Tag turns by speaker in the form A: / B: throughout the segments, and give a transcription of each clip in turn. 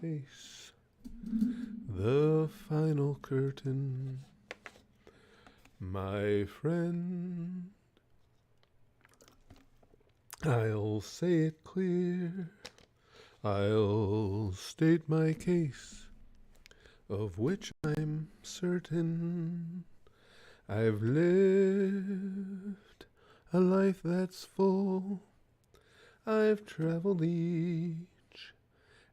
A: face. The final curtain. My friend, I'll say it clear. I'll state my case, of which I'm certain. I've lived a life that's full. I've traveled each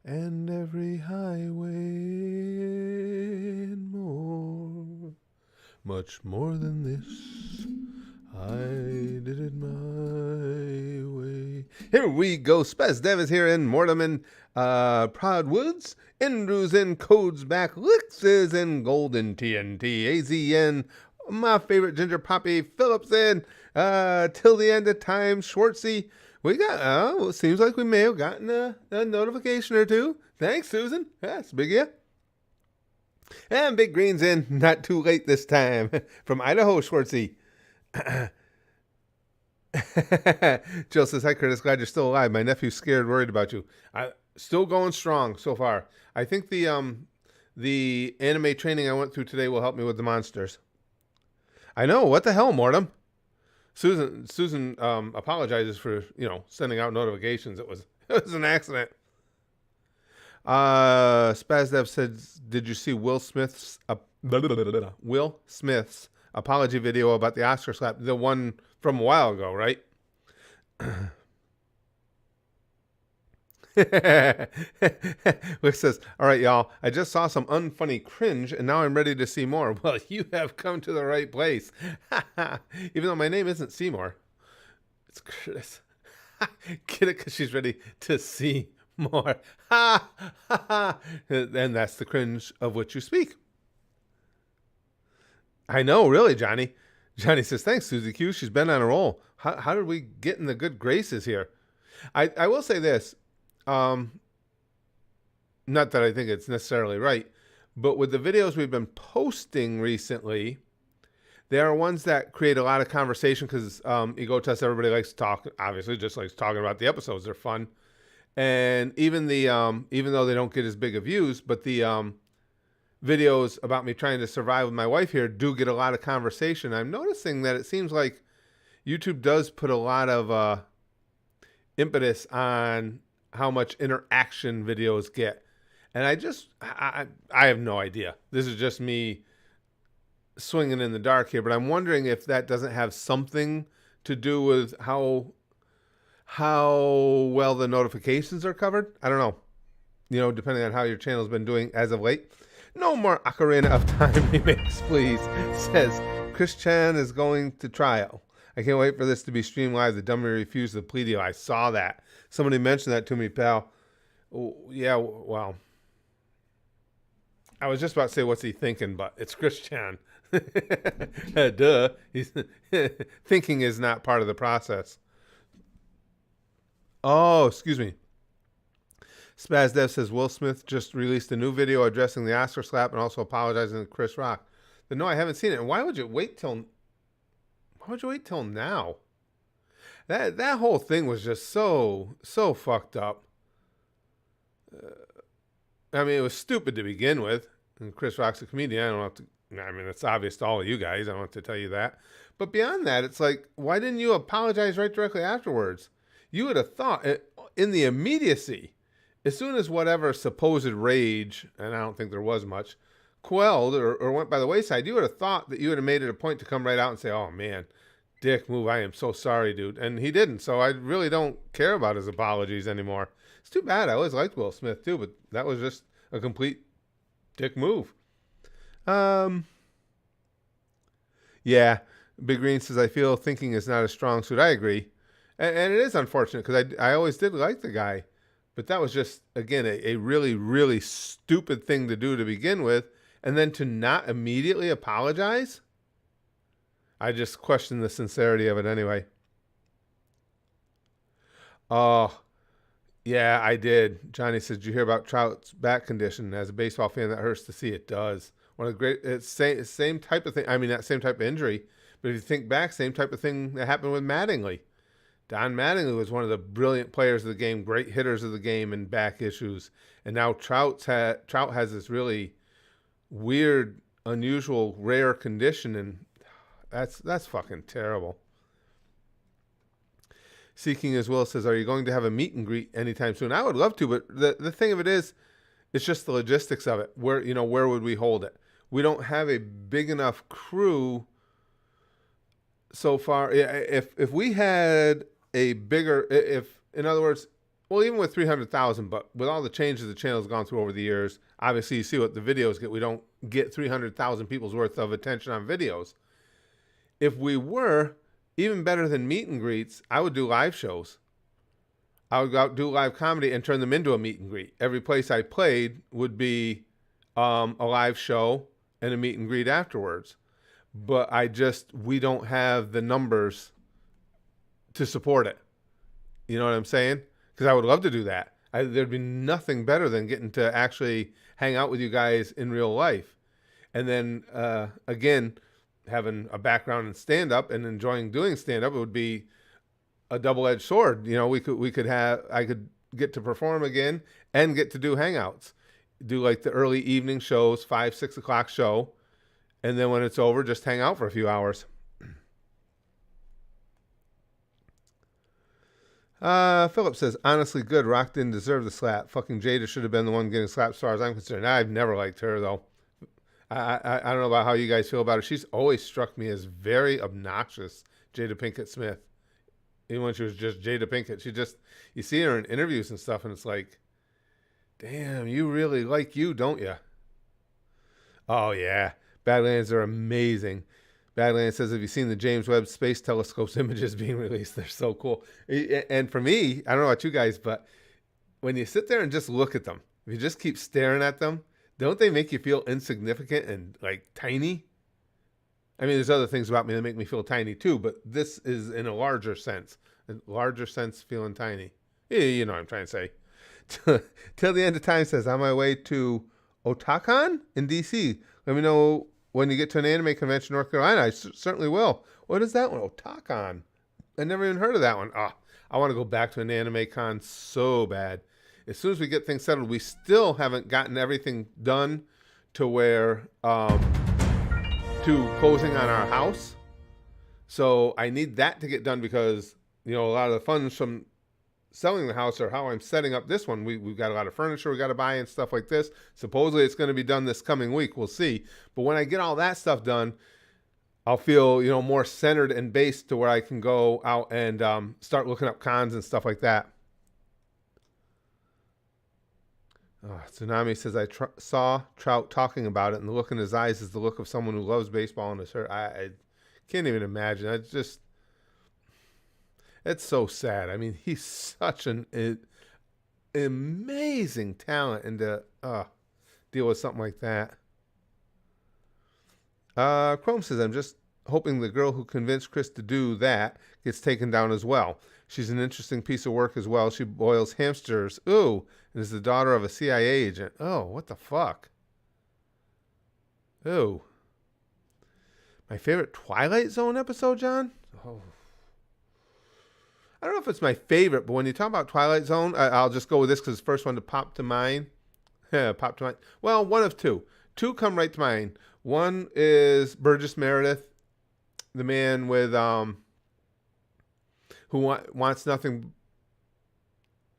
A: and every highway and more. Much more than this, I did it my way. Here we go. Spez Dev is here in Mortimer, Proud Woods. Andrews in Codes Back. Lix is in Golden TNT. AZN, my favorite Ginger Poppy. Phillips in Till the End of Time. Schwartzy. We got, it seems like we may have gotten a notification or two. Thanks, Susan. That's big, yeah. And Big Green's in, not too late this time. From Idaho, Schwartzy. Jill says, hi, Curtis. Glad you're still alive. My nephew's scared, worried about you. Still going strong so far. I think the anime training I went through today will help me with the monsters. I know. What the hell, Mortem? Susan apologizes for, sending out notifications. It was an accident. Spazdev said, did you see Will Smith's apology video about the Oscar slap? The one from a while ago, right? Rick says, all right, y'all, I just saw some unfunny cringe, and now I'm ready to see more. Well, you have come to the right place. Even though my name isn't Seymour. It's Curtis. Get it? Because she's ready to see more. And that's the cringe of which you speak. I know, really, Johnny. Johnny says, thanks, Susie Q. She's been on a roll. How did we get in the good graces here? I will say this. Not that I think it's necessarily right, but with the videos we've been posting recently, there are ones that create a lot of conversation because Ego Test, everybody likes to talk, obviously, just likes talking about the episodes. They're fun. And even even though they don't get as big of views, but the videos about me trying to survive with my wife here do get a lot of conversation. I'm noticing that it seems like YouTube does put a lot of impetus on how much interaction videos get. And I have no idea. This is just me swinging in the dark here, but I'm wondering if that doesn't have something to do with how well the notifications are covered. I don't know. Depending on how your channel's been doing as of late. No more Ocarina of Time remakes, please, says Chris Chan is going to trial. I can't wait for this to be streamed live. The dummy refused the plea deal. I saw that. Somebody mentioned that to me, pal. Oh, yeah, well, I was just about to say, what's he thinking? But it's Chris Chan. Duh. He's thinking is not part of the process. Oh, excuse me. Spazdev says Will Smith just released a new video addressing the Oscar slap and also apologizing to Chris Rock. But no, I haven't seen it. And why would you wait till now? That whole thing was just so fucked up. I mean, it was stupid to begin with. And Chris Rock's a comedian. It's obvious to all of you guys. I don't have to tell you that. But beyond that, it's like, why didn't you apologize right directly afterwards? You would have thought, in the immediacy, as soon as whatever supposed rage, and I don't think there was much, quelled or went by the wayside, you would have thought that you would have made it a point to come right out and say, oh, man, dick move, I am so sorry, dude. And he didn't, so I really don't care about his apologies anymore. It's too bad. I always liked Will Smith, too, but that was just a complete dick move. Yeah, Big Green says, I feel thinking is not a strong suit. I agree. And it is unfortunate because I always did like the guy. But that was just, again, a really, really stupid thing to do to begin with. And then to not immediately apologize? I just question the sincerity of it anyway. Oh, yeah, I did. Johnny says, did you hear about Trout's back condition? As a baseball fan, that hurts to see. It does. One of the great, it's same type of thing. I mean, not same type of injury. But if you think back, same type of thing that happened with Mattingly. Don Mattingly was one of the brilliant players of the game, great hitters of the game, and back issues. And now Trout has this really weird, unusual, rare condition, and that's fucking terrible. Seeking as well says, "Are you going to have a meet and greet anytime soon?" I would love to, but the thing of it is, it's just the logistics of it. Where would we hold it? We don't have a big enough crew so far. If we had a bigger, if in other words, well, even with 300,000, but with all the changes the channel's gone through over the years, obviously you see what the videos get. We don't get 300,000 people's worth of attention on videos. If we were even better than meet and greets, I would do live shows. I would go out, do live comedy, and turn them into a meet and greet. Every place I played would be a live show and a meet and greet afterwards. But we don't have the numbers to support it. You know what I'm saying? Because I would love to do that. There'd be nothing better than getting to actually hang out with you guys in real life. And then, again, having a background in stand-up and enjoying doing stand-up, it would be a double-edged sword. I could get to perform again and get to do hangouts, do like the early evening shows, 5, 6 o'clock show, and then when it's over, just hang out for a few hours. Philip says, honestly good. Rock didn't deserve the slap. Fucking Jada should have been the one getting slapped as far as I'm concerned. I've never liked her, though. I don't know about how you guys feel about her. She's always struck me as very obnoxious, Jada Pinkett Smith. Even when she was just Jada Pinkett. You see her in interviews and stuff, and it's like, damn, you really like you, don't you? Oh, yeah. Badlands are amazing. Badlands says, have you seen the James Webb Space Telescope's images being released? They're so cool. And for me, I don't know about you guys, but when you sit there and just look at them, if you just keep staring at them, don't they make you feel insignificant and like tiny? I mean, there's other things about me that make me feel tiny too, but this is in a larger sense feeling tiny. Yeah, you know what I'm trying to say. Till the End of Time says, on my way to Otakon in DC. Let me know when you get to an anime convention in North Carolina. I certainly will. What is that one? Otakon. I never even heard of that one. I want to go back to an anime con so bad. As soon as we get things settled, we still haven't gotten everything done to where to closing on our house. So I need that to get done because, a lot of the funds from selling the house are how I'm setting up this one. We've got a lot of furniture we got to buy and stuff like this. Supposedly it's going to be done this coming week. We'll see. But when I get all that stuff done, I'll feel, more centered and based to where I can go out and start looking up cons and stuff like that. Tsunami says, I saw Trout talking about it, and the look in his eyes is the look of someone who loves baseball and is hurt. I can't even imagine. It's so sad. I mean, he's such an amazing talent, and to deal with something like that. Chrome says, I'm just hoping the girl who convinced Chris to do that gets taken down as well. She's an interesting piece of work as well. She boils hamsters. Ooh, and is the daughter of a CIA agent. Oh, what the fuck? Ooh. My favorite Twilight Zone episode, John? Oh. I don't know if it's my favorite, but when you talk about Twilight Zone, I'll just go with this because it's the first one to pop to mind. Well, one of two. Two come right to mind. One is Burgess Meredith, the man with who wants nothing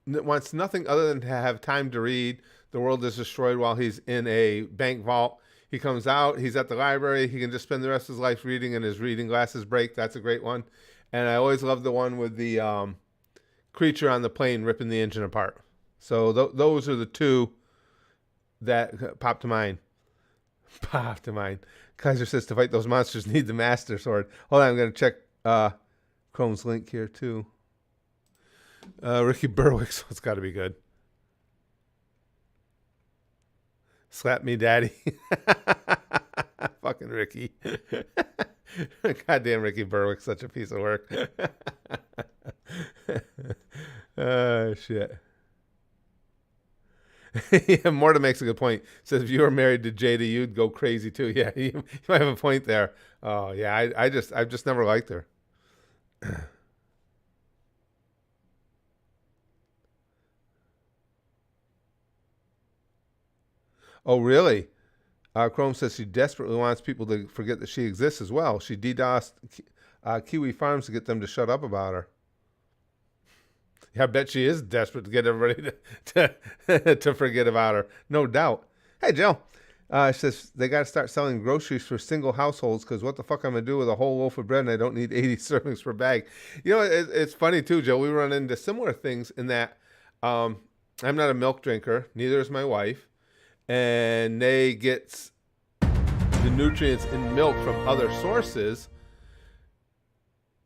A: other than to have time to read. The world is destroyed while he's in a bank vault. He comes out. He's at the library. He can just spend the rest of his life reading, and his reading glasses break. That's a great one. And I always love the one with the creature on the plane ripping the engine apart. So those are the two that pop to mind. Kaiser says to fight those monsters need the Master Sword. Hold on, I'm going to check Chrome's link here too. Ricky Berwick, so it's got to be good. Slap me, daddy. Fucking Ricky. Goddamn Ricky Berwick, such a piece of work. Shit. Yeah, Morta makes a good point. Says if you were married to Jada, you'd go crazy too. Yeah, you might have a point there. Oh yeah, I've just never liked her. Oh, really? Chrome says she desperately wants people to forget that she exists as well. She DDoSed Kiwi Farms to get them to shut up about her. Yeah, I bet she is desperate to get everybody to forget about her. No doubt. Hey, Jill. She says they got to start selling groceries for single households because what the fuck I'm going to do with a whole loaf of bread and I don't need 80 servings per bag. You know, it's funny too, Jill. We run into similar things in that I'm not a milk drinker. Neither is my wife. And they get the nutrients in milk from other sources.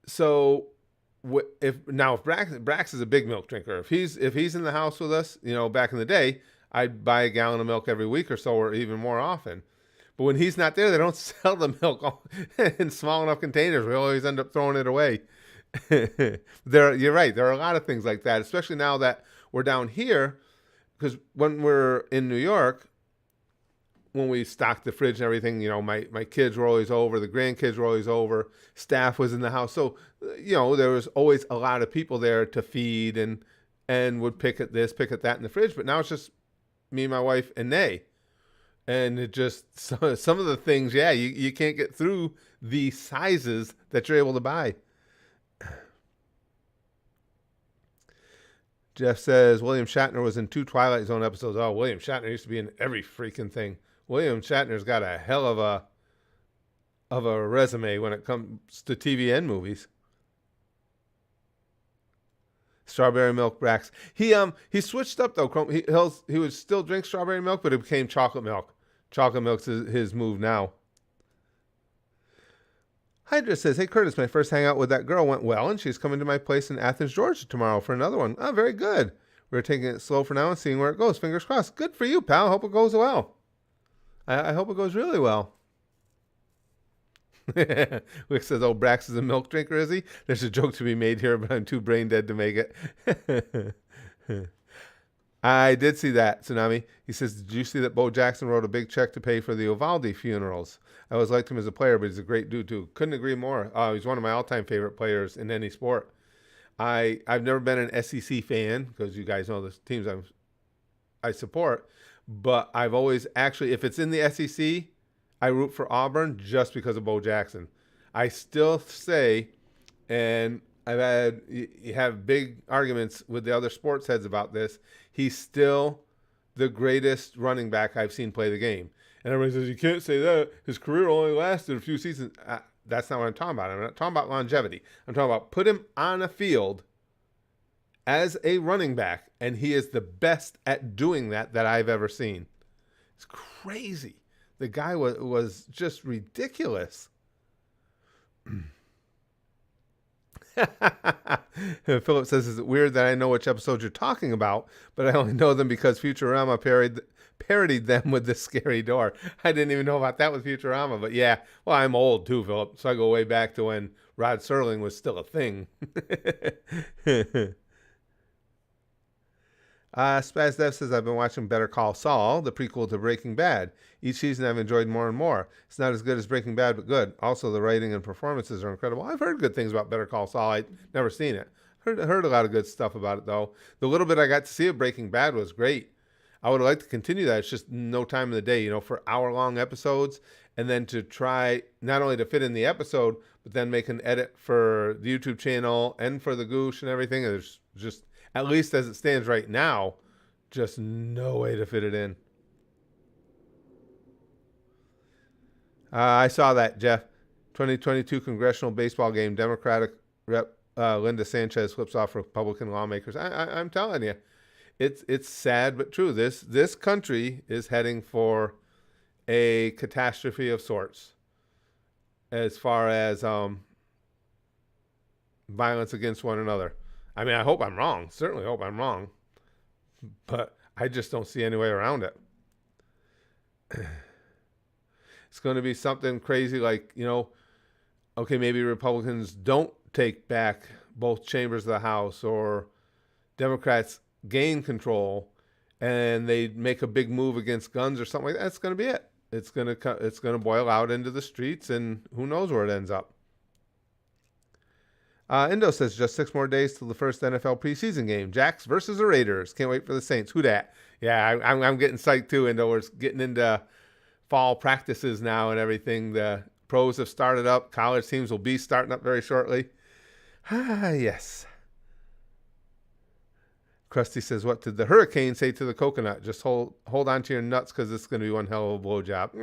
A: So if Brax is a big milk drinker, if he's in the house with us, you know, back in the day, I'd buy a gallon of milk every week or so, or even more often. But when he's not there, they don't sell the milk in small enough containers. We always end up throwing it away. You're right. There are a lot of things like that, especially now that we're down here, because when we're in New York, when we stocked the fridge and everything, you know, my kids were always over, the grandkids were always over, staff was in the house. So, you know, there was always a lot of people there to feed and would pick at this, pick at that in the fridge. But now it's just me, my wife, and Nay. And it just, some of the things, yeah, you can't get through the sizes that you're able to buy. Jeff says William Shatner was in 2 Twilight Zone episodes. Oh, William Shatner used to be in every freaking thing. William Shatner's got a hell of a resume when it comes to TV and movies. Strawberry milk, Brax. He switched up though. He would still drink strawberry milk, but it became chocolate milk. Chocolate milk's his move now. Hydra says, "Hey Curtis, my first hangout with that girl went well, and she's coming to my place in Athens, Georgia tomorrow for another one. Oh, very good. We're taking it slow for now and seeing where it goes. Fingers crossed. Good for you, pal. Hope it goes well. I hope it goes really well." Wick says, "Oh, Brax is a milk drinker, is he? There's a joke to be made here, but I'm too brain dead to make it." I did see that, Tsunami. He says, "Did you see that Bo Jackson wrote a big check to pay for the Uvalde funerals? I always liked him as a player, but he's a great dude, too." Couldn't agree more. He's one of my all-time favorite players in any sport. I've never been an SEC fan, because you guys know the teams I support, but I've always actually, if it's in the SEC, I root for Auburn just because of Bo Jackson. I still say, and you have big arguments with the other sports heads about this, he's still the greatest running back I've seen play the game. And everybody says, "You can't say that. His career only lasted a few seasons." That's not what I'm talking about. I'm not talking about longevity. I'm talking about put him on a field as a running back, and he is the best at doing that I've ever seen. It's crazy. The guy was just ridiculous. Philip says, "Is it weird that I know which episodes you're talking about, but I only know them because Futurama parodied them with the scary door?" I didn't even know about that with Futurama, but yeah. Well, I'm old too, Philip, so I go way back to when Rod Serling was still a thing. Spaz Dev says, "I've been watching Better Call Saul, the prequel to Breaking Bad. Each season I've enjoyed more and more. It's not as good as Breaking Bad, but good. Also, the writing and performances are incredible." I've heard good things about Better Call Saul. I've never seen it. Heard a lot of good stuff about it, though. The little bit I got to see of Breaking Bad was great. I would like to continue that. It's just no time in the day, for hour-long episodes, and then to try not only to fit in the episode, but then make an edit for the YouTube channel and for the Goosh and everything. There's just, at least as it stands right now, just no way to fit it in. I saw that, Jeff. 2022 congressional baseball game. Democratic Rep Linda Sanchez flips off Republican lawmakers. I'm telling you, it's sad but true. This country is heading for a catastrophe of sorts as far as violence against one another. I mean, I hope I'm wrong. Certainly hope I'm wrong. But I just don't see any way around it. It's going to be something crazy like, okay, maybe Republicans don't take back both chambers of the House, or Democrats gain control and they make a big move against guns or something like that. That's going to be it. It's going to boil out into the streets, and who knows where it ends up. Indo says, "Just 6 more days till the first NFL preseason game. Jacks versus the Raiders. Can't wait for the Saints." Who dat? Yeah, I'm getting psyched too. And we're getting into fall practices now and everything. The pros have started up. College teams will be starting up very shortly. Ah, yes. Krusty says, "What did the hurricane say to the coconut? Just hold on to your nuts because this is going to be one hell of a blowjob."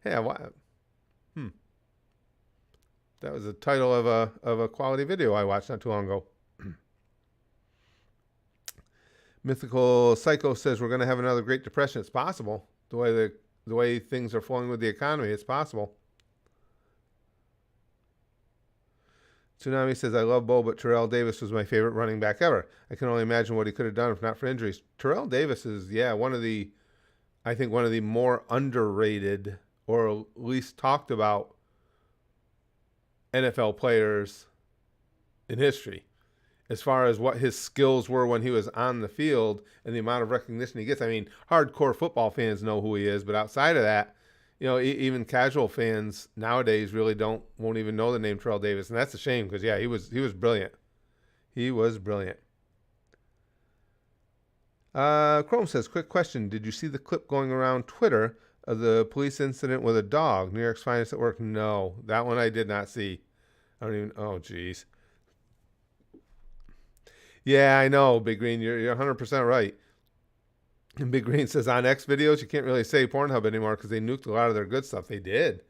A: Yeah, what? Hmm. That was the title of a quality video I watched not too long ago. Mythical Psycho says we're going to have another Great Depression. It's possible. The way things are flowing with the economy, it's possible. Tsunami says, I love Bo, but Terrell Davis was my favorite running back ever. I can only imagine what he could have done if not for injuries. Terrell Davis is, one of the more underrated or at least talked about NFL players in history. As far as what his skills were when he was on the field and the amount of recognition he gets. I mean, hardcore football fans know who he is, but outside of that, even casual fans nowadays really won't even know the name Terrell Davis, and that's a shame because he was brilliant. He was brilliant. Chrome says, quick question: did you see the clip going around Twitter of the police incident with a dog? New York's finest at work. No, that one I did not see. I don't even. Oh, geez. Yeah, I know, Big Green. You're 100% right. And Big Green says on X videos you can't really say Pornhub anymore because they nuked a lot of their good stuff. They did.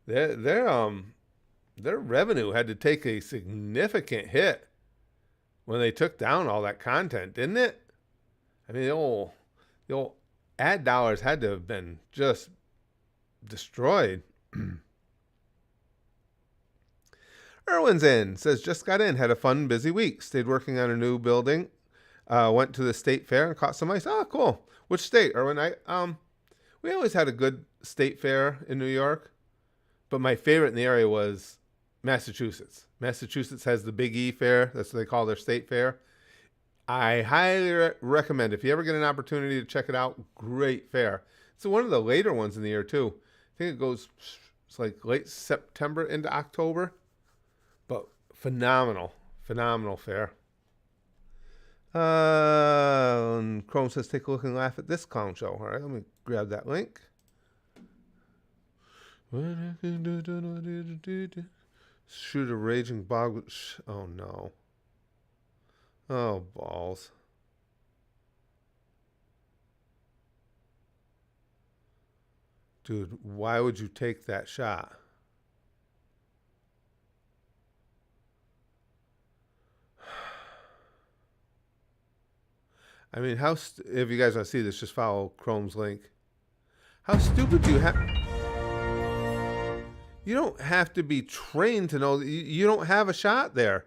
A: Their revenue had to take a significant hit when they took down all that content, didn't it? I mean, the old ad dollars had to have been just destroyed. Erwin's in, says, just got in, had a fun, busy week. Stayed working on a new building. Went to the state fair and caught some ice. Oh, cool. Which state, Erwin? We always had a good state fair in New York, but my favorite in the area was Massachusetts. Massachusetts has the Big E Fair. That's what they call their state fair. I highly recommend, if you ever get an opportunity to check it out, great fair. It's one of the later ones in the year, too. I think it's like late September into October. But phenomenal fair. And Chrome says, take a look and laugh at this clown show. All right, let me grab that link. Shoot a raging bog. Oh, no. Oh, balls. Dude, why would you take that shot? I mean, if you guys want to see this, just follow Chrome's link. How stupid do you have? You don't have to be trained to know that you don't have a shot there.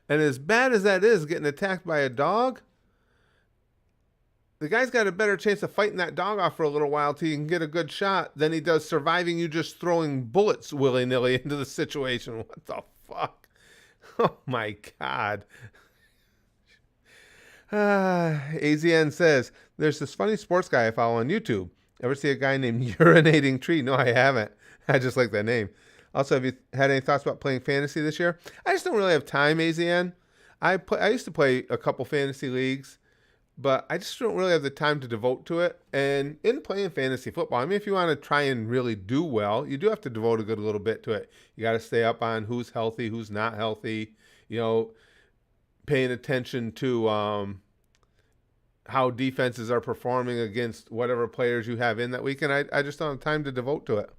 A: And as bad as that is, getting attacked by a dog, the guy's got a better chance of fighting that dog off for a little while till you can get a good shot than he does surviving you just throwing bullets willy-nilly into the situation. What the fuck? Oh, my God. AZN says, there's this funny sports guy I follow on YouTube. Ever see a guy named Urinating Tree? No, I haven't. I just like that name. Also, have you had any thoughts about playing fantasy this year? I just don't really have time, AZN. I used to play a couple fantasy leagues, but I just don't really have the time to devote to it. And in playing fantasy football, I mean, if you want to try and really do well, you do have to devote a good little bit to it. You got to stay up on who's healthy, who's not healthy, paying attention to how defenses are performing against whatever players you have in that week. And I just don't have time to devote to it.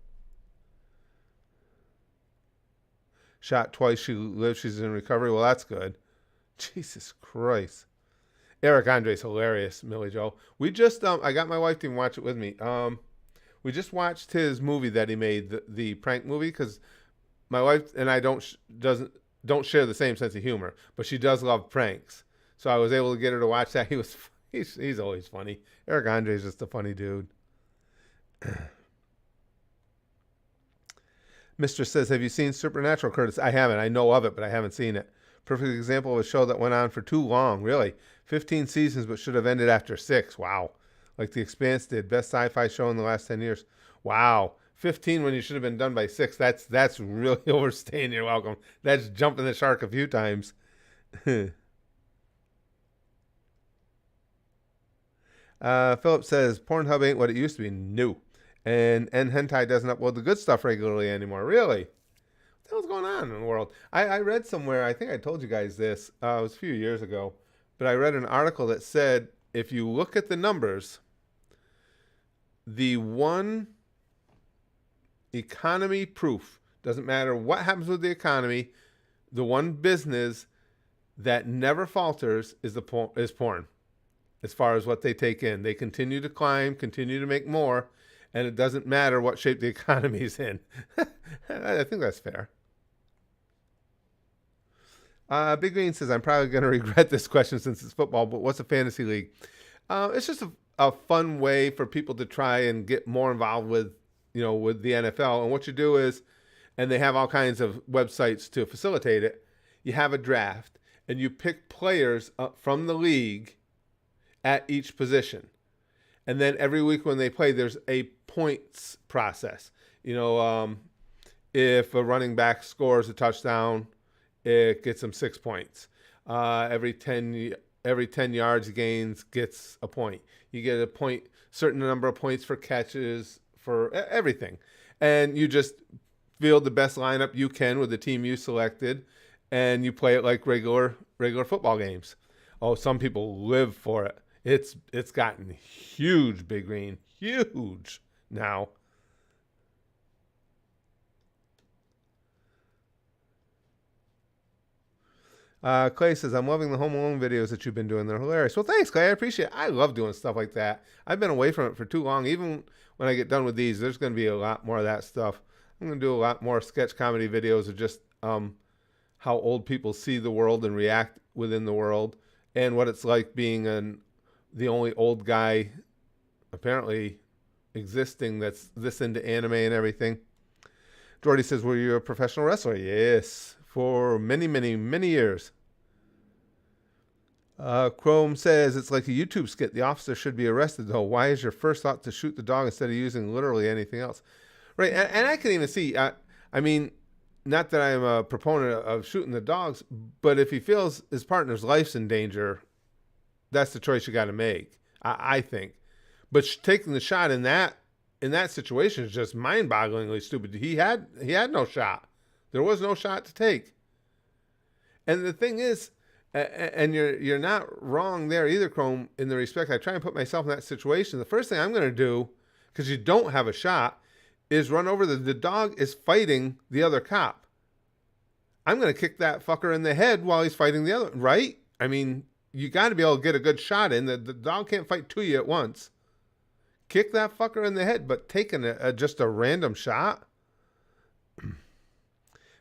A: Shot twice, she lives, she's in recovery. Well, that's good. Jesus Christ. Eric Andre's hilarious, Millie Joe. We just, I got my wife to watch it with me. We just watched his movie that he made, the prank movie, because my wife and I don't share the same sense of humor, but she does love pranks. So I was able to get her to watch that. He's always funny. Eric Andre's just a funny dude. Mistress says, have you seen Supernatural, Curtis? I haven't. I know of it, but I haven't seen it. Perfect example of a show that went on for too long, really. 15 seasons, but should have ended after 6. Wow. Like The Expanse did. Best sci-fi show in the last 10 years. Wow. 15 when you should have been done by 6. That's really overstaying your welcome. That's jumping the shark a few times. Philip says Pornhub ain't what it used to be. No. And hentai doesn't upload the good stuff regularly anymore. Really? What the hell's going on in the world? I read somewhere, I think I told you guys this, it was a few years ago, but I read an article that said if you look at the numbers, the one economy proof, doesn't matter what happens with the economy, the one business that never falters is porn. As far as what they take in, they continue to climb, continue to make more, and it doesn't matter what shape the economy's in. I think that's fair. Big Green says, I'm probably going to regret this question since it's football, but what's a fantasy league? It's just a fun way for people to try and get more involved with, with the NFL. And what you do is, and they have all kinds of websites to facilitate it, you have a draft, and you pick players from the league at each position. And then every week when they play, there's a points process. If a running back scores a touchdown, it gets them 6 points. Every 10 yards he gains gets a point. You get a point, certain number of points for catches, for everything. And you just field the best lineup you can with the team you selected, and you play it like regular football games. Oh, some people live for it. It's gotten huge, Big Green, huge now. Clay says, I'm loving the Home Alone videos that you've been doing. They're hilarious. Well, thanks, Clay. I appreciate it. I love doing stuff like that. I've been away from it for too long. Even when I get done with these, there's going to be a lot more of that stuff. I'm going to do a lot more sketch comedy videos of just how old people see the world and react within the world, and what it's like being the only old guy apparently existing that's this into anime and everything. Jordy says, were you a professional wrestler? Yes, for many, many, many years. Chrome says, it's like a YouTube skit. The officer should be arrested, though. Why is your first thought to shoot the dog instead of using literally anything else? Right, and I can even see, I mean, not that I'm a proponent of shooting the dogs, but if he feels his partner's life's in danger, that's the choice you got to make, I think. But taking the shot in that situation is just mind-bogglingly stupid. He had no shot. There was no shot to take. And the thing is, and you're not wrong there either, Chrome, in the respect I try and put myself in that situation. The first thing I'm going to do, because you don't have a shot, is run over. The dog is fighting the other cop. I'm going to kick that fucker in the head while he's fighting the other, right? I mean, you got to be able to get a good shot in. The dog can't fight two of you at once. Kick that fucker in the head, but taking just a random shot?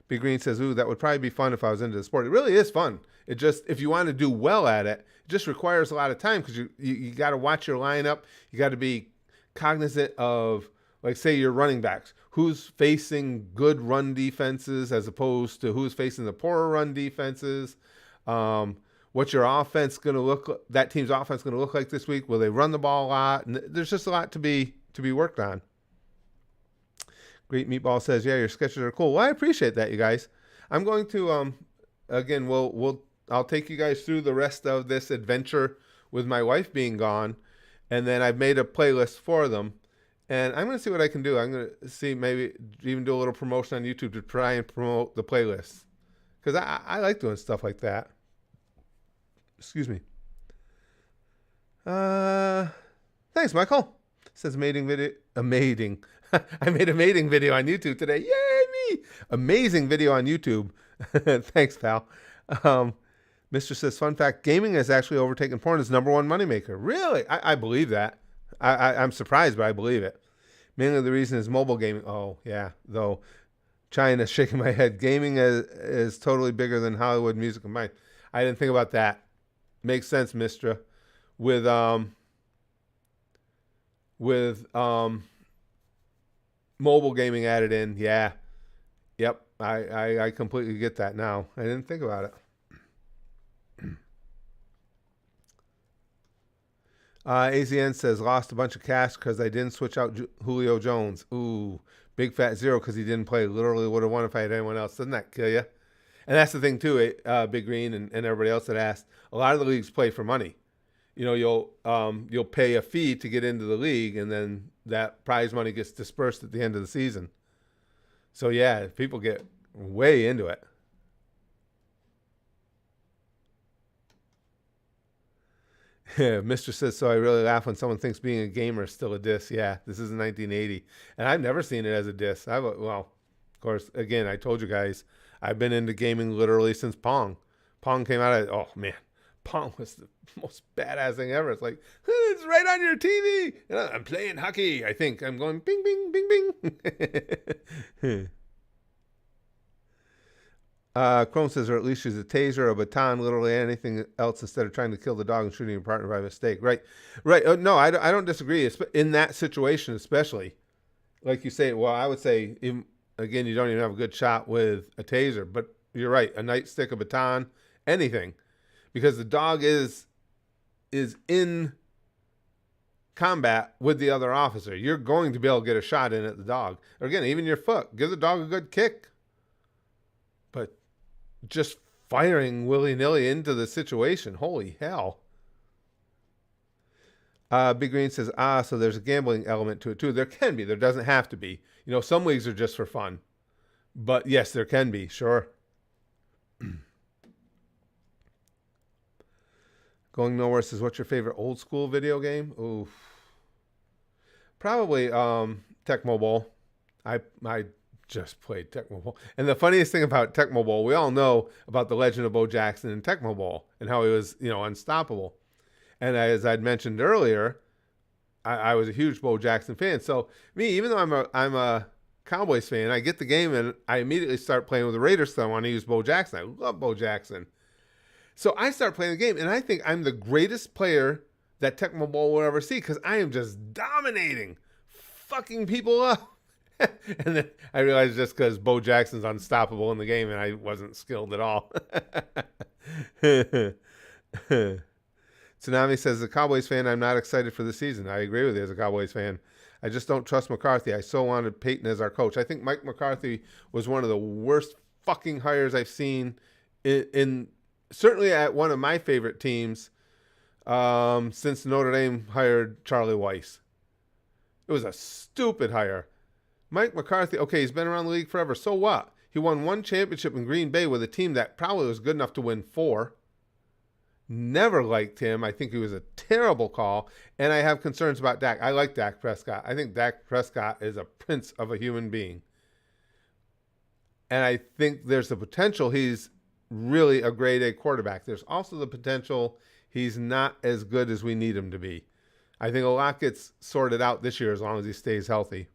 A: Big Green says, ooh, that would probably be fun if I was into the sport. It really is fun. It just, if you want to do well at it, it just requires a lot of time, because you got to watch your lineup. You got to be cognizant of, like, say, your running backs. Who's facing good run defenses as opposed to who's facing the poorer run defenses? What's your offense going to look? That team's offense going to look like this week? Will they run the ball a lot? And there's just a lot to be worked on. Great Meatball says, yeah, your sketches are cool. Well, I appreciate that, you guys. I'm going to again, I'll take you guys through the rest of this adventure with my wife being gone, and then I've made a playlist for them. And I'm going to see what I can do. I'm going to see, maybe even do a little promotion on YouTube to try and promote the playlists, because I like doing stuff like that. Excuse me. Thanks, Michael. Says mating video. Mating. I made a mating video on YouTube today. Yay, me! Amazing video on YouTube. Thanks, pal. Mr. says, fun fact, gaming has actually overtaken porn as #1 moneymaker. Really? I believe that. I'm surprised, but I believe it. Mainly the reason is mobile gaming. Oh, yeah. Though, China's shaking my head. Gaming is totally bigger than Hollywood music combined. I didn't think about that. Makes sense, Mistra. With mobile gaming added in, yeah. Yep, I completely get that now. I didn't think about it. AZN says, lost a bunch of cash because I didn't switch out Julio Jones. Ooh, big fat zero because he didn't play. Literally would have won if I had anyone else. Doesn't that kill you? And that's the thing, too, Big Green and everybody else that asked. A lot of the leagues play for money. You know, you'll pay a fee to get into the league, and then that prize money gets dispersed at the end of the season. So, yeah, people get way into it. Mister says, so I really laugh when someone thinks being a gamer is still a diss. Yeah, this is 1980. And I've never seen it as a diss. Well, of course, again, I told you guys, I've been into gaming literally since Pong. Pong came out, oh man, Pong was the most badass thing ever. It's like, it's right on your TV. And I'm playing hockey, I think. I'm going bing, bing, bing, bing. Chrome says, or at least use a taser, a baton, literally anything else instead of trying to kill the dog and shooting your partner by mistake. Right. No, I don't disagree. In that situation, especially, like you say, well, I would say, again, you don't even have a good shot with a taser, but you're right. A nightstick, a baton, anything, because the dog is in combat with the other officer. You're going to be able to get a shot in at the dog. Or again, even your foot. Give the dog a good kick. But just firing willy-nilly into the situation. Holy hell. Big Green says, so there's a gambling element to it too. There can be. There doesn't have to be. You know, some leagues are just for fun. But yes, there can be. Sure. Going Nowhere says, what's your favorite old school video game? Ooh. Probably Tecmo Bowl. I just played Tecmo Bowl. And the funniest thing about Tecmo Bowl, we all know about the legend of Bo Jackson and Tecmo Bowl and how he was, unstoppable. And as I'd mentioned earlier, I was a huge Bo Jackson fan. So me, even though I'm a Cowboys fan, I get the game and I immediately start playing with the Raiders because I want to use Bo Jackson. I love Bo Jackson. So I start playing the game, and I think I'm the greatest player that Tecmo Bowl will ever see because I am just dominating, fucking people up. And then I realized just because Bo Jackson's unstoppable in the game and I wasn't skilled at all. Tsunami says, the Cowboys fan, I'm not excited for the season. I agree with you as a Cowboys fan. I just don't trust McCarthy. I so wanted Peyton as our coach. I think Mike McCarthy was one of the worst fucking hires I've seen in certainly at one of my favorite teams since Notre Dame hired Charlie Weiss. It was a stupid hire. Mike McCarthy, okay, he's been around the league forever. So what? He won one championship in Green Bay with a team that probably was good enough to win 4. Never liked him. I think he was a terrible call. And I have concerns about Dak. I like Dak Prescott. I think Dak Prescott is a prince of a human being. And I think there's the potential he's really a grade A quarterback. There's also the potential he's not as good as we need him to be. I think a lot gets sorted out this year as long as he stays healthy.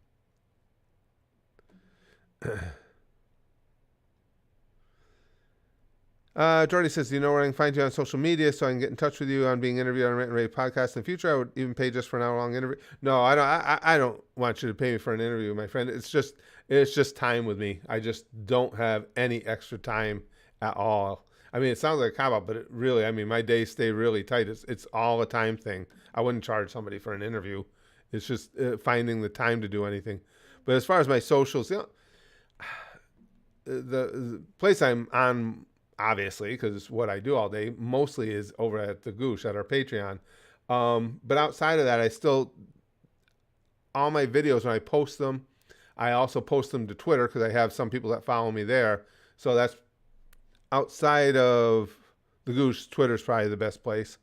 A: Jordy says, do you know where I can find you on social media so I can get in touch with you on being interviewed on a Rant and Rave podcast in the future? I would even pay just for an hour-long interview. No, I don't. I don't want you to pay me for an interview, my friend. It's just time with me. I just don't have any extra time at all. I mean, it sounds like a cop-out, but it really, I mean, my days stay really tight. It's all a time thing. I wouldn't charge somebody for an interview. It's just finding the time to do anything. But as far as my socials, the place I'm on, obviously, because it's what I do all day, mostly is over at the Goosh, at our Patreon. But outside of that, all my videos, when I post them, I also post them to Twitter because I have some people that follow me there. So that's outside of the Goosh. Twitter's probably the best place.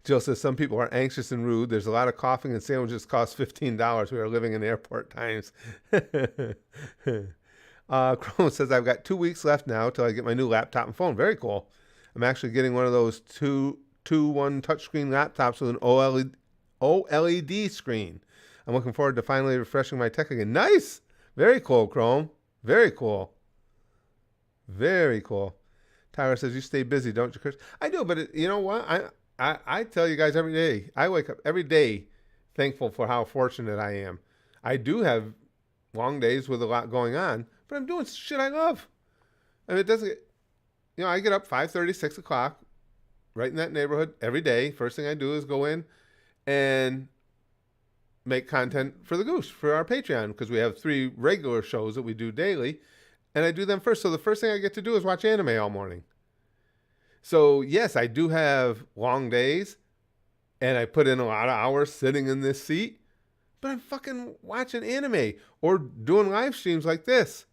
A: Jill says, some people are anxious and rude. There's a lot of coughing and sandwiches cost $15. We are living in airport times. Chrome says, I've got 2 weeks left now till I get my new laptop and phone. Very cool. I'm actually getting one of those 2-1 touchscreen laptops with an OLED screen. I'm looking forward to finally refreshing my tech again. Nice. Very cool, Chrome. Very cool. Very cool. Tyra says, you stay busy, don't you, Chris? I do, but you know what? I tell you guys every day, I wake up every day thankful for how fortunate I am. I do have long days with a lot going on, but I'm doing shit I love. I mean, it doesn't get, I get up 5:30, 6 o'clock, right in that neighborhood every day. First thing I do is go in and make content for the Goose, for our Patreon, because we have 3 regular shows that we do daily, and I do them first. So the first thing I get to do is watch anime all morning. So yes, I do have long days, and I put in a lot of hours sitting in this seat, but I'm fucking watching anime or doing live streams like this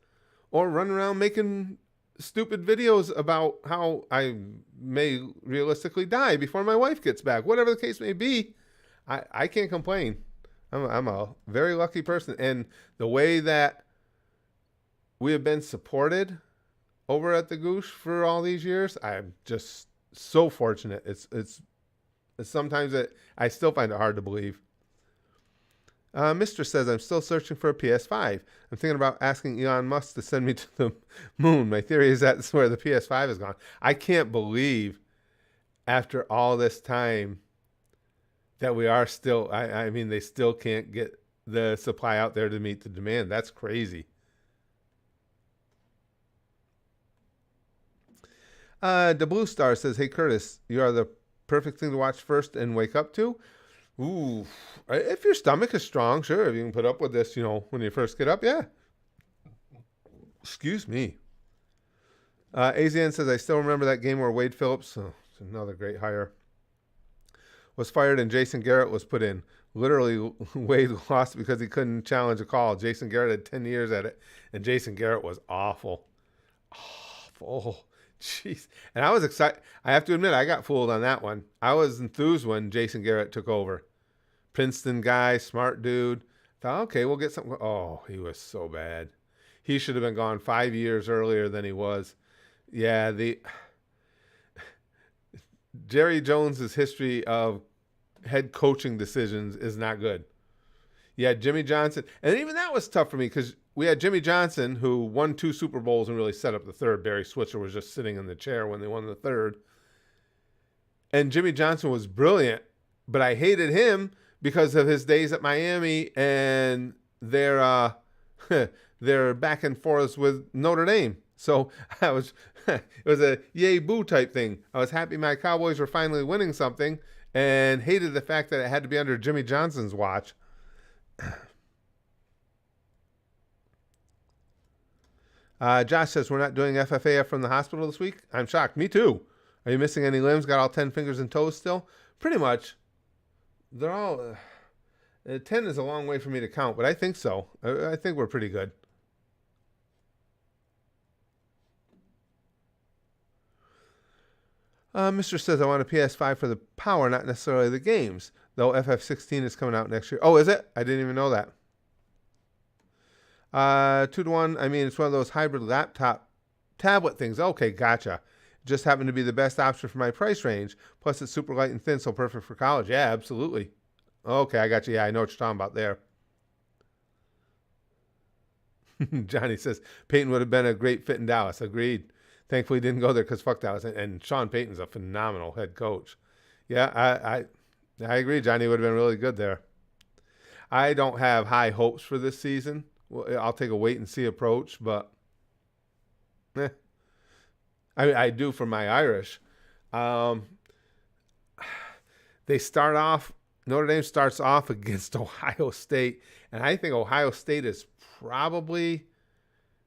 A: or running around making stupid videos about how I may realistically die before my wife gets back. Whatever the case may be, I can't complain. I'm a very lucky person. And the way that we have been supported over at the Goose for all these years, I'm just so fortunate. It's sometimes I still find it hard to believe. Mr. says, I'm still searching for a PS5. I'm thinking about asking Elon Musk to send me to the moon. My theory is that's where the PS5 has gone. I can't believe after all this time that we are still, I mean, they still can't get the supply out there to meet the demand. That's crazy. The Blue Star says, hey, Curtis, you are the perfect thing to watch first and wake up to. Ooh, if your stomach is strong, sure. If you can put up with this, when you first get up, yeah. Excuse me. AZN says, I still remember that game where Wade Phillips, it's another great hire, was fired and Jason Garrett was put in. Literally, Wade lost because he couldn't challenge a call. Jason Garrett had 10 years at it, and Jason Garrett was awful. Awful. Jeez. And I was excited. I have to admit, I got fooled on that one. I was enthused when Jason Garrett took over. Princeton guy, smart dude. Thought, okay, we'll get something. Oh, he was so bad. He should have been gone 5 years earlier than he was. Yeah, Jerry Jones's history of head coaching decisions is not good. Yeah, Jimmy Johnson. And even that was tough for me because we had Jimmy Johnson, who won 2 Super Bowls and really set up the third. Barry Switzer was just sitting in the chair when they won the third. And Jimmy Johnson was brilliant, but I hated him because of his days at Miami and their back and forth with Notre Dame. So it was a yay boo type thing. I was happy my Cowboys were finally winning something and hated the fact that it had to be under Jimmy Johnson's watch. Josh says, we're not doing FFAF from the hospital this week. I'm shocked. Me too. Are you missing any limbs? Got all 10 fingers and toes still? Pretty much. They're all... 10 is a long way for me to count, but I think so. I think we're pretty good. Mr. says, I want a PS5 for the power, not necessarily the games. Though FF16 is coming out next year. Oh, is it? I didn't even know that. 2-to-1. I mean, it's one of those hybrid laptop tablet things. Okay, gotcha. Just happened to be the best option for my price range. Plus, it's super light and thin, so perfect for college. Yeah, absolutely. Okay, I got you. Yeah, I know what you're talking about there. Johnny says, Peyton would have been a great fit in Dallas. Agreed. Thankfully, he didn't go there because fuck Dallas. And Sean Payton's a phenomenal head coach. Yeah, I agree. Johnny would have been really good there. I don't have high hopes for this season. Well, I'll take a wait and see approach, but I do for my Irish. They start off, Notre Dame starts off against Ohio State, and I think Ohio State is probably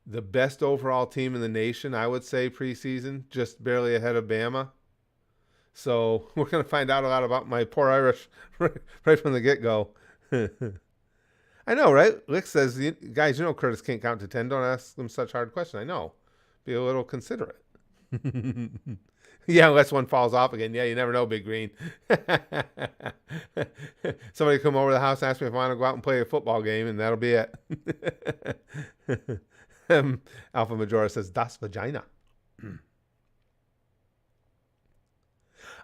A: the best overall team in the nation, I would say, preseason, just barely ahead of Bama. So we're going to find out a lot about my poor Irish right from the get-go. I know, right? Lick says, guys, Curtis can't count to 10. Don't ask them such hard questions. I know. Be a little considerate. Yeah, unless one falls off again. Yeah, you never know, Big Green. Somebody come over to the house and ask me if I want to go out and play a football game, and that'll be it. Alpha Majora says, Das Vagina.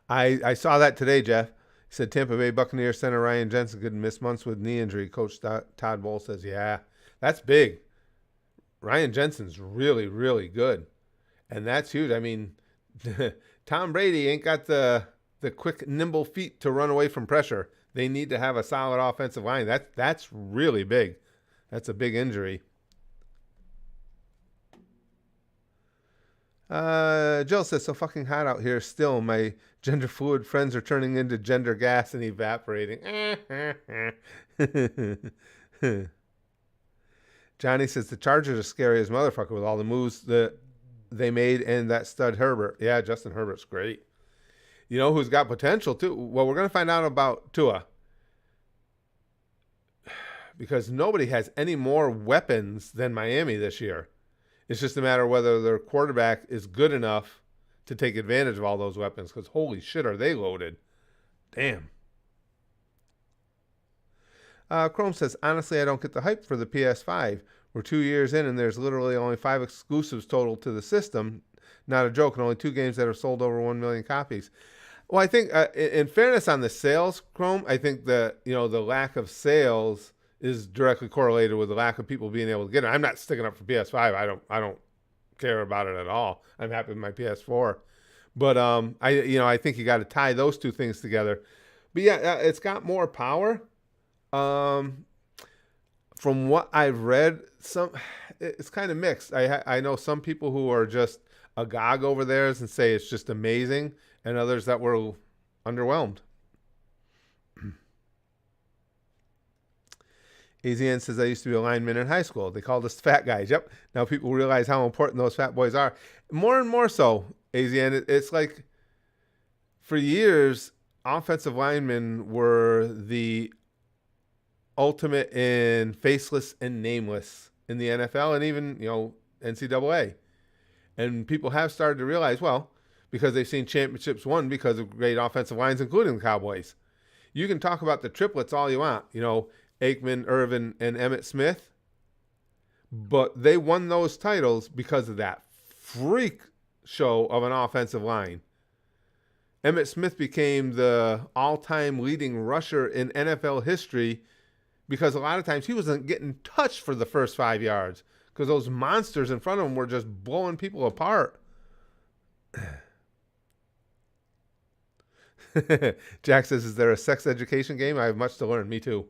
A: I saw that today, Jeff. He said Tampa Bay Buccaneers center Ryan Jensen could miss months with knee injury. Coach Todd Bowles says, yeah, that's big. Ryan Jensen's really, really good. And that's huge. I mean, Tom Brady ain't got the quick, nimble feet to run away from pressure. They need to have a solid offensive line. That's really big. That's a big injury. Jill says, so fucking hot out here still. My gender fluid friends are turning into gender gas and evaporating. Johnny says, the Chargers are scary as motherfucker with all the moves that they made and that stud Herbert. Yeah, Justin Herbert's great. You know who's got potential too? Well, we're going to find out about Tua. Because nobody has any more weapons than Miami this year. It's just a matter of whether their quarterback is good enough to take advantage of all those weapons. Because holy shit, are they loaded. Damn. Chrome says, honestly, I don't get the hype for the PS5. We're 2 years in and there's literally only 5 exclusives total to the system. Not a joke, and only 2 games that have sold over 1 million copies. Well, I think, in fairness on the sales, Chrome, I think the lack of sales is directly correlated with the lack of people being able to get it. I'm not sticking up for PS5. I don't care about it at all. I'm happy with my PS4. But I think you got to tie those two things together. But yeah, it's got more power. From what I've read, it's kind of mixed. I know some people who are just agog over theirs and say it's just amazing, and others that were underwhelmed. AZN says, I used to be a lineman in high school. They called us fat guys. Yep. Now people realize how important those fat boys are. More and more so, AZN. It's like for years, offensive linemen were the ultimate in faceless and nameless in the NFL and even, NCAA. And people have started to realize, well, because they've seen championships won because of great offensive lines, including the Cowboys. You can talk about the triplets all you want. Aikman, Irvin, and Emmitt Smith. But they won those titles because of that freak show of an offensive line. Emmitt Smith became the all-time leading rusher in NFL history because a lot of times he wasn't getting touched for the first 5 yards because those monsters in front of him were just blowing people apart. Jack says, is there a sex education game? I have much to learn. Me too.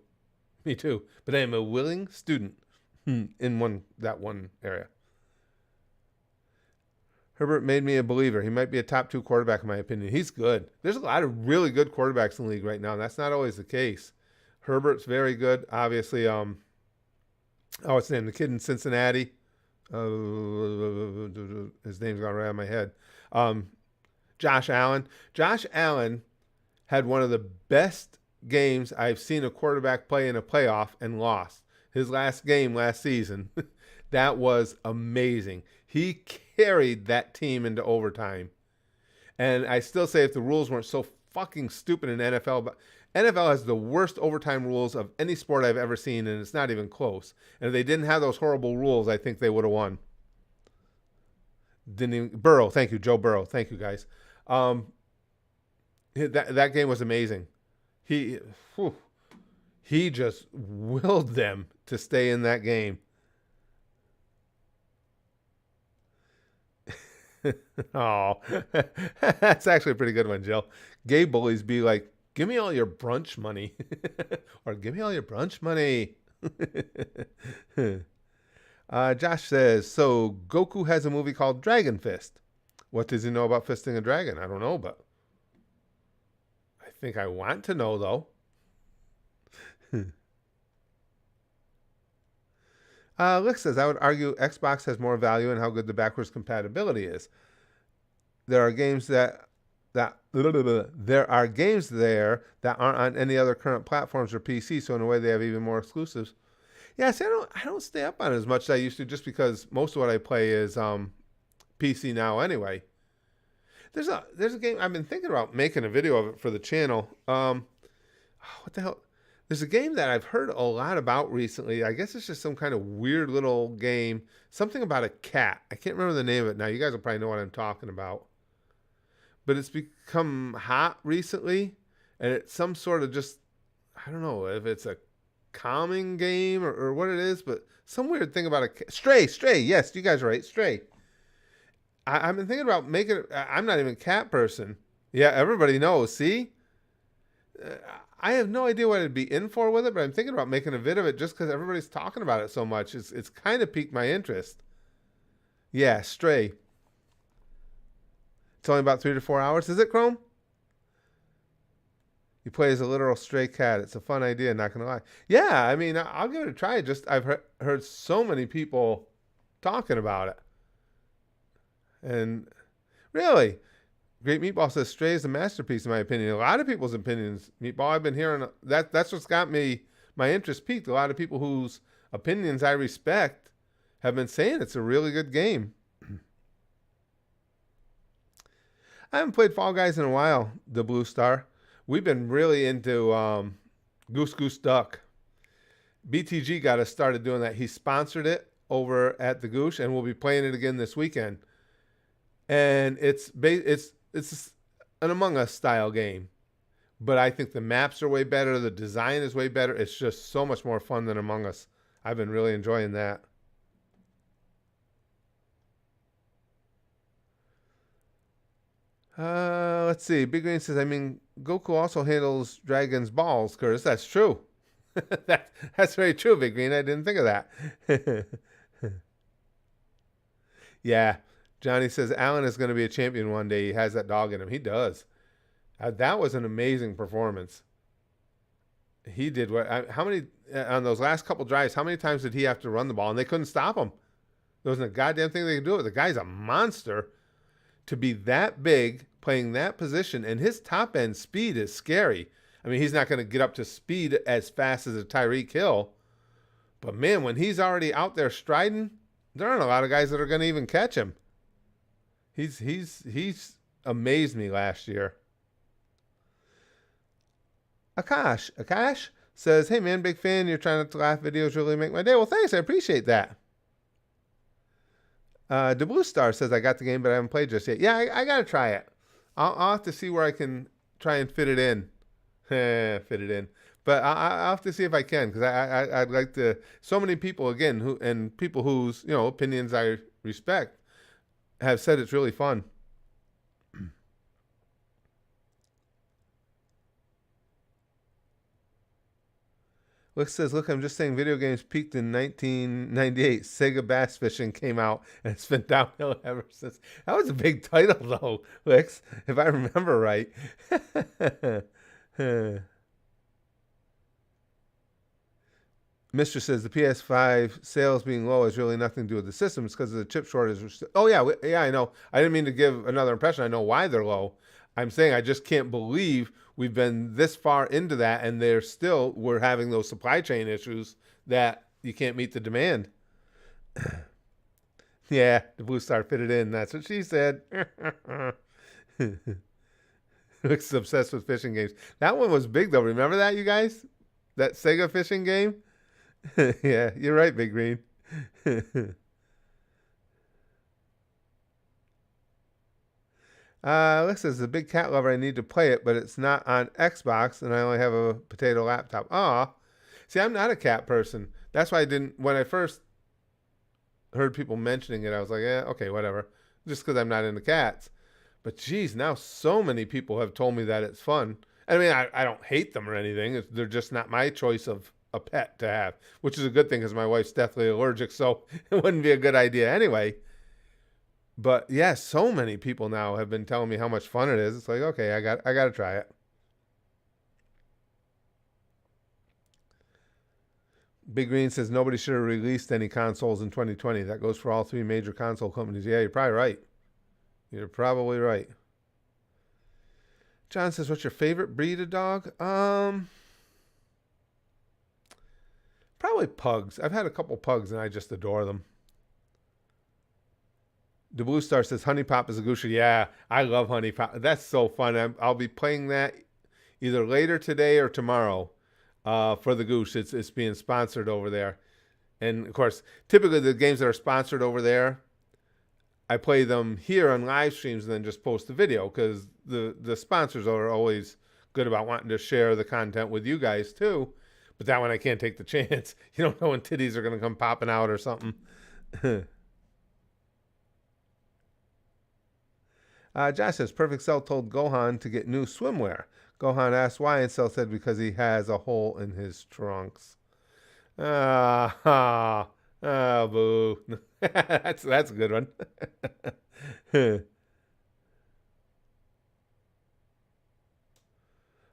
A: Me too. But I am a willing student in that one area. Herbert made me a believer. He might be a top 2 quarterback in my opinion. He's good. There's a lot of really good quarterbacks in the league right now. And that's not always the case. Herbert's very good. Obviously, what's his name? The kid in Cincinnati. His name's gone right out of my head. Josh Allen. Josh Allen had one of the best games I've seen a quarterback play in a playoff and lost. His last game last season, that was amazing. He carried that team into overtime. And I still say if the rules weren't so fucking stupid in NFL, but NFL has the worst overtime rules of any sport I've ever seen, and it's not even close. And if they didn't have those horrible rules, I think they would have won. Burrow, thank you, Joe Burrow. Thank you, guys. That game was amazing. He just willed them to stay in that game. Oh, that's actually a pretty good one, Jill. Gay bullies be like, give me all your brunch money. Or give me all your brunch money. Josh says, so Goku has a movie called Dragon Fist. What does he know about fisting a dragon? I don't know, but I think I want to know, though. Lick says, I would argue Xbox has more value in how good the backwards compatibility is. There are games there that aren't on any other current platforms or PC, so in a way they have even more exclusives. Yeah, see, I don't stay up on it as much as I used to, just because most of what I play is PC now anyway. There's a game I've been thinking about making a video of it for the channel. What the hell? There's a game that I've heard a lot about recently. I guess it's just some kind of weird little game. Something about a cat. I can't remember the name of it now. You guys will probably know what I'm talking about. But it's become hot recently. And it's some sort of just, I don't know if it's a calming game or what it is, but some weird thing about a cat. Stray. Yes, you guys are right. Stray. I've been thinking about making it. I'm not even a cat person. Yeah, everybody knows. See? I have no idea what I'd be in for with it, but I'm thinking about making a vid of it just because everybody's talking about it so much. It's kind of piqued my interest. Yeah, Stray. It's only about 3 to 4 hours. Is it, Chrome? You play as a literal stray cat. It's a fun idea, not going to lie. Yeah, I mean, I'll give it a try. I've heard so many people talking about it. And really, Great Meatball says Stray is a masterpiece, in my opinion. A lot of people's opinions, Meatball, I've been hearing that's what's got my interest peaked. A lot of people whose opinions I respect have been saying it's a really good game. I haven't played Fall Guys in a while, the Blue Star. We've been really into Goose Goose Duck. BTG got us started doing that. He sponsored it over at the Goose, and we'll be playing it again this weekend. And it's an Among Us style game, but I think the maps are way better. The design is way better. It's just so much more fun than Among Us. I've been really enjoying that. Let's see. Big Green says, I mean, Goku also handles Dragon's balls, Curtis. That's true. That's very true, Big Green. I didn't think of that. Yeah. Johnny says, Alan is going to be a champion one day. He has that dog in him. He does. That was an amazing performance. He did how many, on those last couple drives, how many times did he have to run the ball? And they couldn't stop him. There wasn't a goddamn thing they could do with it. The guy's a monster. To be that big, playing that position, and his top end speed is scary. I mean, he's not going to get up to speed as fast as a Tyreek Hill. But man, when he's already out there striding, there aren't a lot of guys that are going to even catch him. He's amazed me last year. Akash says, hey man, big fan. You're trying not to laugh. Videos really make my day. Well, thanks. I appreciate that. The Blue Star says, I got the game, but I haven't played just yet. Yeah, I got to try it. I'll have to see where I can try and fit it in. Fit it in. But I'll have to see if I can, because I'd like to. So many people, again, people whose opinions I respect, have said it's really fun. Look says, look, I'm just saying video games peaked in 1998. Sega Bass Fishing came out, and it's been downhill ever since. That was a big title, though, Lix, if I remember right. Mr. says the PS5 sales being low has really nothing to do with the system. It's because of the chip shortage. Oh, yeah, I know. I didn't mean to give another impression. I know why they're low. I'm saying I just can't believe we've been this far into that, and we're having those supply chain issues that you can't meet the demand. Yeah, the Blue Star fitted in. That's what she said. Looks obsessed with fishing games. That one was big, though. Remember that, you guys? That Sega fishing game? Yeah, you're right, Big Green. Alex says, the big cat lover, I need to play it, but it's not on Xbox, and I only have a potato laptop. Aw. See, I'm not a cat person. That's why I didn't, when I first heard people mentioning it, I was like, okay, whatever. Just because I'm not into cats. But geez, now so many people have told me that it's fun. I mean, I don't hate them or anything. They're just not my choice of a pet to have, which is a good thing because my wife's deathly allergic, so it wouldn't be a good idea anyway. But yeah, so many people now have been telling me how much fun it is. It's like, okay, I got to try it. Big Green says nobody should have released any consoles in 2020. That goes for all three major console companies. Yeah, you're probably right. You're probably right. John says, what's your favorite breed of dog? Probably pugs. I've had a couple pugs and I just adore them. The Blue Star says Honey Pop is a Gusher. Yeah, I love Honey Pop. That's so fun. I'll be playing that either later today or tomorrow for the Goose. It's being sponsored over there. And, of course, typically the games that are sponsored over there, I play them here on live streams and then just post the video because the sponsors are always good about wanting to share the content with you guys, too. But that one I can't take the chance. You don't know when titties are going to come popping out or something. Josh says, Perfect Cell told Gohan to get new swimwear. Gohan asked why, and Cell said because he has a hole in his trunks. Oh, boo. That's a good one.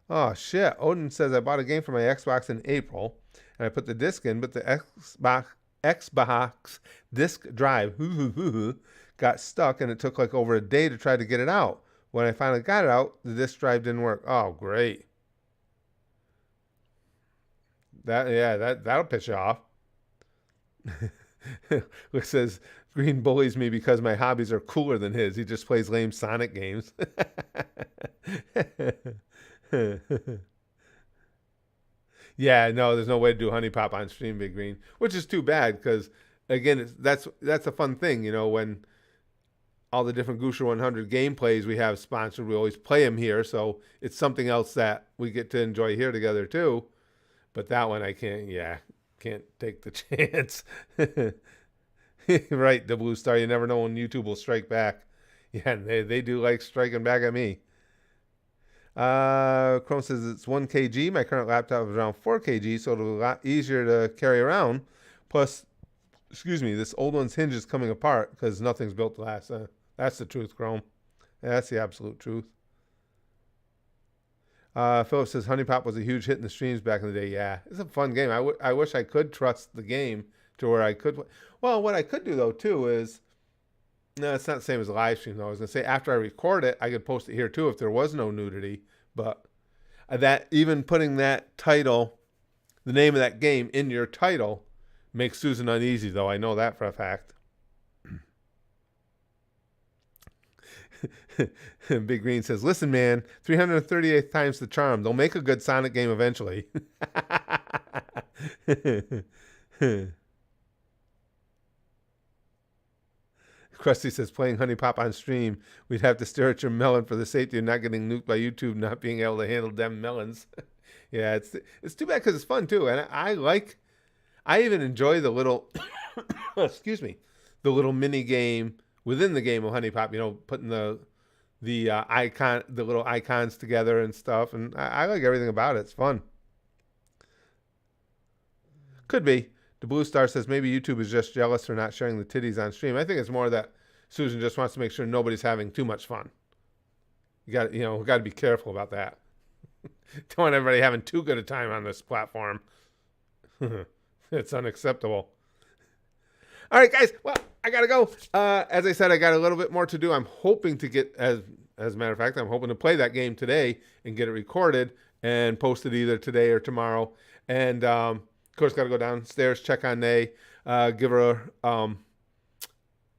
A: Oh shit! Odin says I bought a game for my Xbox in April, and I put the disc in, but the Xbox disc drive got stuck, and it took like over a day to try to get it out. When I finally got it out, the disc drive didn't work. Oh great! That'll piss you off. Which says Green bullies me because my hobbies are cooler than his. He just plays lame Sonic games. Yeah, no, there's no way to do Honey Pop on stream, Big Green, which is too bad because again, that's a fun thing, when all the different Gusher 100 gameplays we have sponsored, we always play them here, so it's something else that we get to enjoy here together too. But that one I can't, can't take the chance. Right, the Blue Star. You never know when YouTube will strike back. Yeah, they do like striking back at me. Chrome says it's 1 kg. My current laptop is around 4 kg, so it'll be a lot easier to carry around. Plus, excuse me, this old one's hinge is coming apart because nothing's built to last. That's the truth, Chrome. That's the absolute truth. Philip says Honey Pop was a huge hit in the streams back in the day. Yeah, it's a fun game. I wish I could trust the game to where I could. Well, what I could do though too is, no, it's not the same as a live stream though. I was gonna say after I record it, I could post it here too if there was no nudity. But that even putting that title, the name of that game in your title, makes Susan uneasy though. I know that for a fact. Big Green says, listen, man, 338th time's the charm. They'll make a good Sonic game eventually. Krusty says, playing Honey Pop on stream, we'd have to stare at your melon for the safety of not getting nuked by YouTube not being able to handle them melons. Yeah, it's too bad because it's fun too. And I even enjoy the little, excuse me, the little mini game within the game of Honey Pop, putting the little icons together and stuff. And I like everything about it. It's fun. Could be. The Blue Star says maybe YouTube is just jealous for not sharing the titties on stream. I think it's more that Susan just wants to make sure nobody's having too much fun. We got to be careful about that. Don't want everybody having too good a time on this platform. It's unacceptable. All right, guys. Well, I gotta go. As I said, I got a little bit more to do. I'm hoping to get, as a matter of fact, I'm hoping to play that game today and get it recorded and post it either today or tomorrow. And of course, got to go downstairs, check on Nay, give her a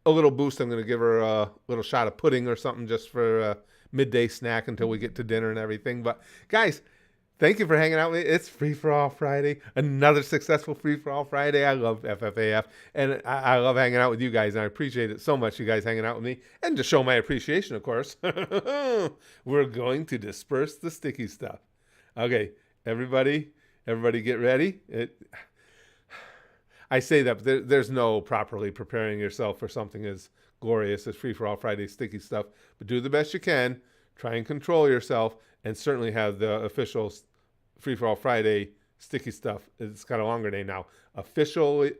A: little boost. I'm going to give her a little shot of pudding or something just for a midday snack until we get to dinner and everything. But guys, thank you for hanging out with me. It's Free For All Friday. Another successful Free For All Friday. I love FFAF. And I love hanging out with you guys. And I appreciate it so much, you guys hanging out with me. And to show my appreciation, of course, we're going to disperse the sticky stuff. Okay, everybody get ready. I say that, but there's no properly preparing yourself for something as glorious as Free For All Friday sticky stuff. But do the best you can. Try and control yourself. And certainly have the official Free For All Friday sticky stuff. It's got a longer name now. Official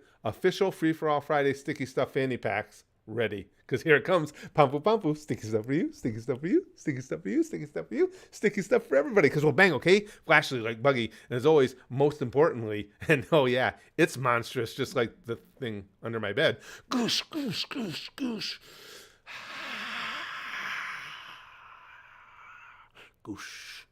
A: Free For All Friday sticky stuff fanny packs ready. Because here it comes. Pampu pampu. Sticky stuff for you. Sticky stuff for you. Sticky stuff for you. Sticky stuff for you. Sticky stuff for everybody. Because we'll bang, okay? Flashly like Buggy. And as always, most importantly, and oh yeah, it's monstrous, just like the thing under my bed. Goosh, goosh, goosh, goosh. Goosh.